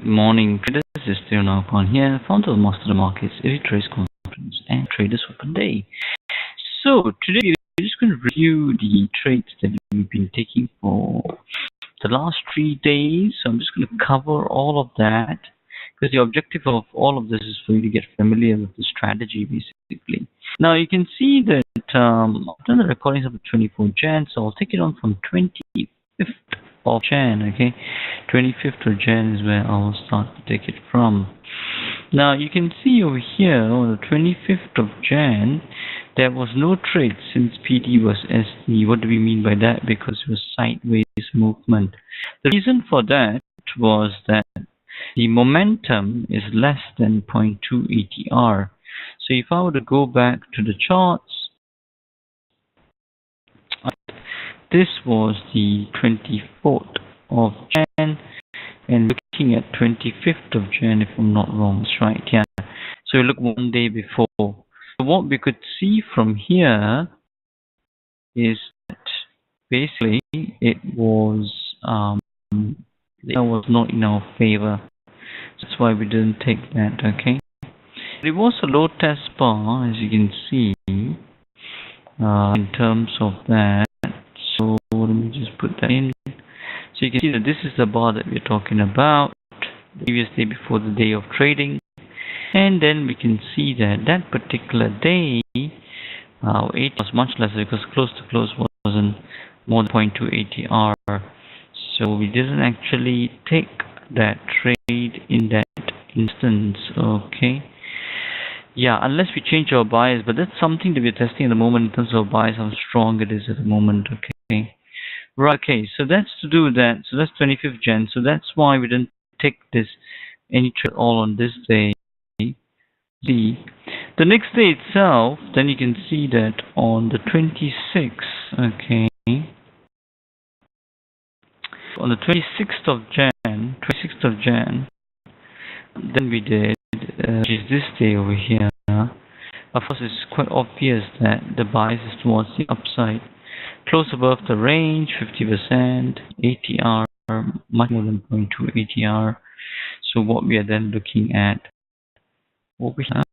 Morning traders, this is Theo Naupon here, founder of Master the Markets, Elite Trades Conference and Traders Open Day. So today we're just going to review the trades that we've been taking for the last 3 days. So I'm just going to cover all of that because the objective of all of this is for you to get familiar with the strategy basically. Now you can see that I've done the recordings of the 24th Jan, so I'll take it on from 25th of Jan, okay? 25th of Jan is where I'll start to take it from. Now you can see over here on the 25th of Jan, there was no trade since PD was SD. What do we mean by that? Because it was sideways movement. The reason for that was that the momentum is less than 0.2 ATR. So if I were to go back to the charts, this was the 24th of Jan, and looking at 25th of Jan, if I'm not wrong, that's right, yeah. So we look one day before. So what we could see from here is that basically it was not in our favor. That's why we didn't take that, okay? It was a low test bar, as you can see, in terms of that. So let me just put that in. So you can see that this is the bar that we're talking about, the previous day before the day of trading. And then we can see that that particular day, our ATR was much lesser because close to close wasn't more than 0.2 ATR. So we didn't actually take that trade in that instance, okay? Yeah, unless we change our bias, but that's something that we're testing at the moment in terms of bias, how strong it is at the moment, okay? Right, okay, so that's to do with that. So that's 25th Jan, so that's why we didn't take any trade at all on this day. The next day itself, then you can see that on the 26th, okay, on the 26th of Jan, then we did, which is this day over here. Of course, it's quite obvious that the bias is towards the upside. Close above the range, 50%, ATR, much more than 0.2 ATR. So what we are then looking at, what we have,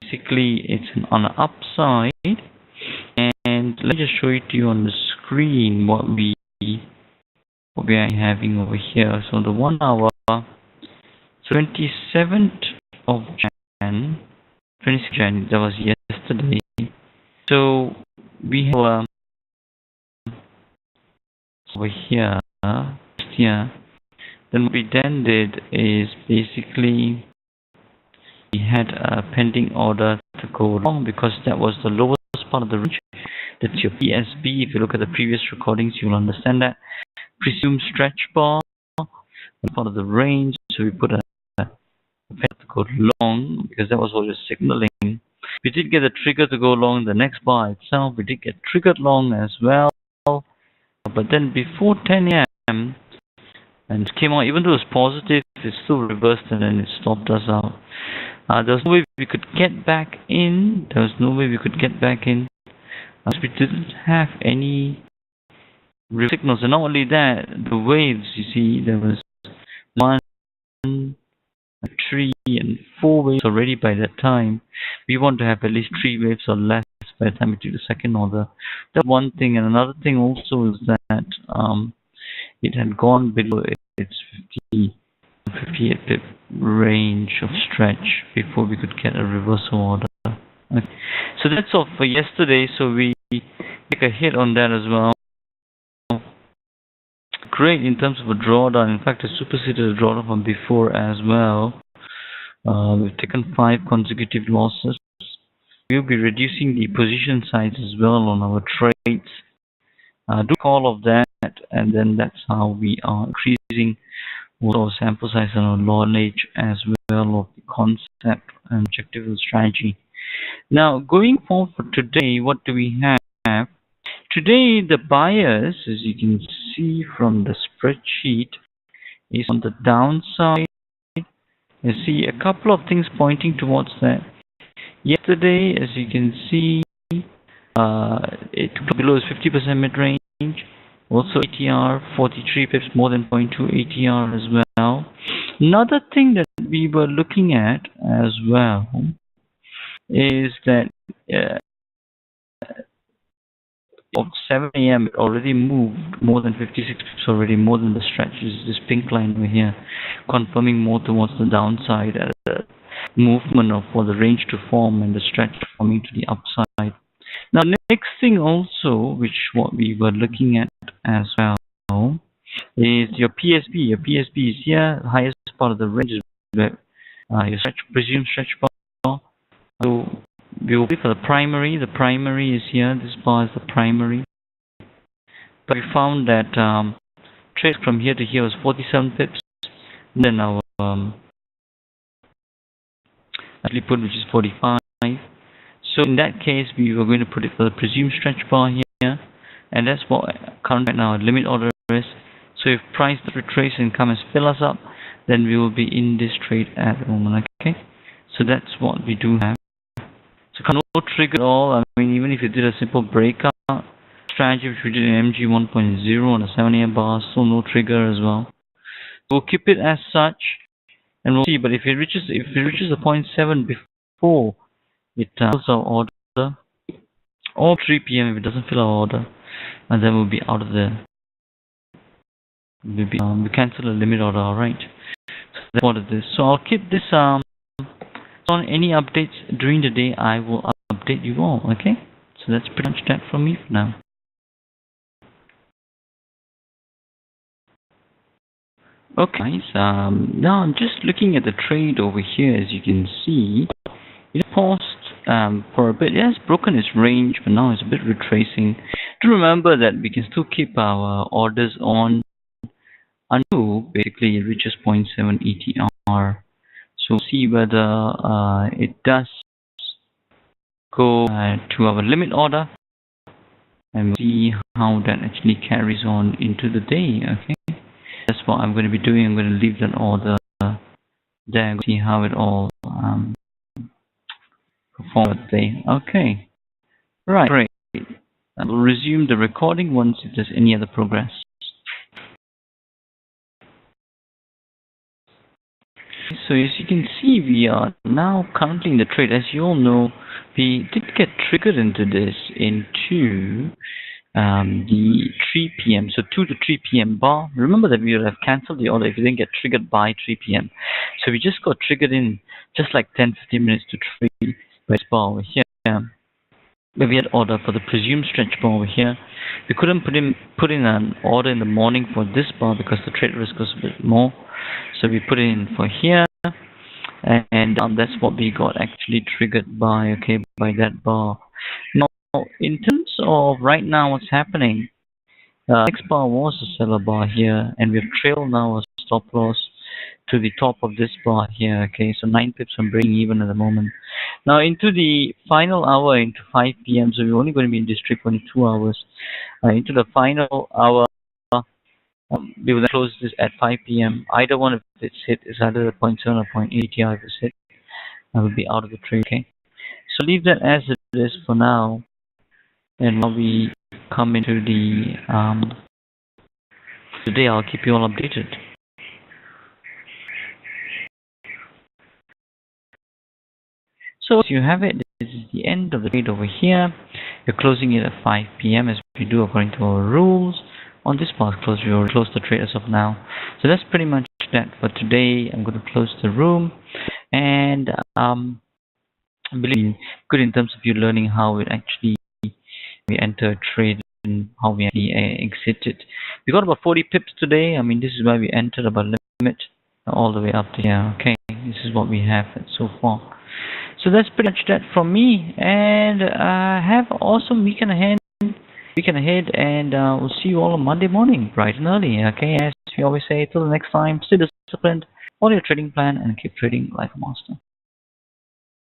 basically it's on the upside, and let me just show it to you on the screen what we are having over here. So the 1 hour, 27th of Jan, 26th Jan, that was yesterday. So we have over here, then what we then did is basically we had a pending order to go long because that was the lowest part of the range. That's your PSB. If you look at the previous recordings, you will understand that. Presumed stretch bar, part of the range, so we put a to go long because that was what we were signaling. We did get a trigger to go long the next bar itself. We did get triggered long as well, but then before 10 a.m. and it came out, even though it was positive, it still reversed and then it stopped us out. There was no way we could get back in. As we didn't have any real signals, and not only that, the waves, you see, there was 1, 3, and 4 waves already by that time. We want to have at least 3 waves or less by the time we do the second order. That's one thing, and another thing also is that it had gone below its 58 pip range of stretch before we could get a reversal order. Okay. So that's all for yesterday, so we take a hit on that as well. Great in terms of a drawdown. In fact, it superseded a drawdown from before as well. We've taken 5 consecutive losses. We'll be reducing the position size as well on our trades. Do all of that, and then that's how we are increasing our sample size and our knowledge as well of the concept and objective of the strategy. Now, going forward for today, what do we have? Today, the bias, as you can see from the spreadsheet, is on the downside. You see a couple of things pointing towards that. Yesterday, as you can see, it below its 50% mid-range. Also ATR 43 pips more than 0.2 ATR as well. Another thing that we were looking at as well is that of 7 a.m. it already moved more than 56 pips already, more than the stretch. This pink line over here, confirming more towards the downside as the movement of for the range to form and the stretch forming to the upside. Now, next thing also, which what we were looking at as well, is your PSB. Your PSB is here, highest part of the range is where your presumed stretch bar. So we will wait for the primary. The primary is here. This bar is the primary. But we found that trade from here to here was 47 pips. Then our actually put which is 45. So in that case, we were going to put it for the presumed stretch bar here, and that's what current right now limit order is. So if price retrace and come and fill us up, then we will be in this trade at the moment. Okay, so that's what we do have. So no trigger at all. I mean, even if you did a simple breakout strategy, which we did in MG 1.0 on a 7 AM bar, still no trigger as well. We'll keep it as such, and we'll see. But if it reaches the 0.7 before it fills our order, or 3 PM if it doesn't fill our order, and then we'll be out of there. We cancel the limit order, alright. So that's what it is. So I'll keep this on any updates during the day. I will update you all. Okay. So that's pretty much that from me for now. Okay, now I'm just looking at the trade over here. As you can see, it paused for a bit. It has broken its range, but now it's a bit retracing. Do remember that we can still keep our orders on until basically it reaches 0.7 ATR. So we'll see whether it does go to our limit order, and we'll see how that actually carries on into the day. Okay. That's what I'm going to be doing. I'm going to leave that order there and see how it all performs today. Okay. Right. Great. I will resume the recording once if there's any other progress. So as you can see, we are now currently in the trade. As you all know, we did get triggered into this into the 3 PM, so 2 to 3 PM bar. Remember that we would have cancelled the order if we didn't get triggered by 3 PM. So we just got triggered in just like 10-15 minutes to trade by this bar over here. But we had order for the presumed stretch bar over here. We couldn't put in an order in the morning for this bar because the trade risk was a bit more. So we put it in for here, and that's what we got actually triggered by. Okay, by that bar. Now, in terms of right now what's happening, next bar was a seller bar here, and we've trailed now a stop loss to the top of this bar here. Okay, so 9 pips from breaking even at the moment. Now into the final hour, into 5 PM, so we're only going to be in this trade for only 2 hours. Into the final hour, we will close this at 5 PM. Either one, if it's hit, is either the 0.7 or 0.8 ATR. If it's hit, I will be out of the trade. Okay, so leave that as it is for now. And while we come into the today, I'll keep you all updated. So as you have it, this is the end of the trade over here. We're closing it at 5 PM as we do according to our rules. On this part close, we already closed the trade as of now. So that's pretty much that for today. I'm going to close the room, and I believe good in terms of you learning how it actually we enter a trade and how we actually exit it. We got about 40 pips today. I mean, this is why we entered about limit all the way up to here. Okay, this is what we have so far. So that's pretty much that from me, and have an awesome weekend ahead. And we'll see you all on Monday morning, bright and early. Okay, as we always say, till the next time, stay disciplined, follow your trading plan, and keep trading like a master.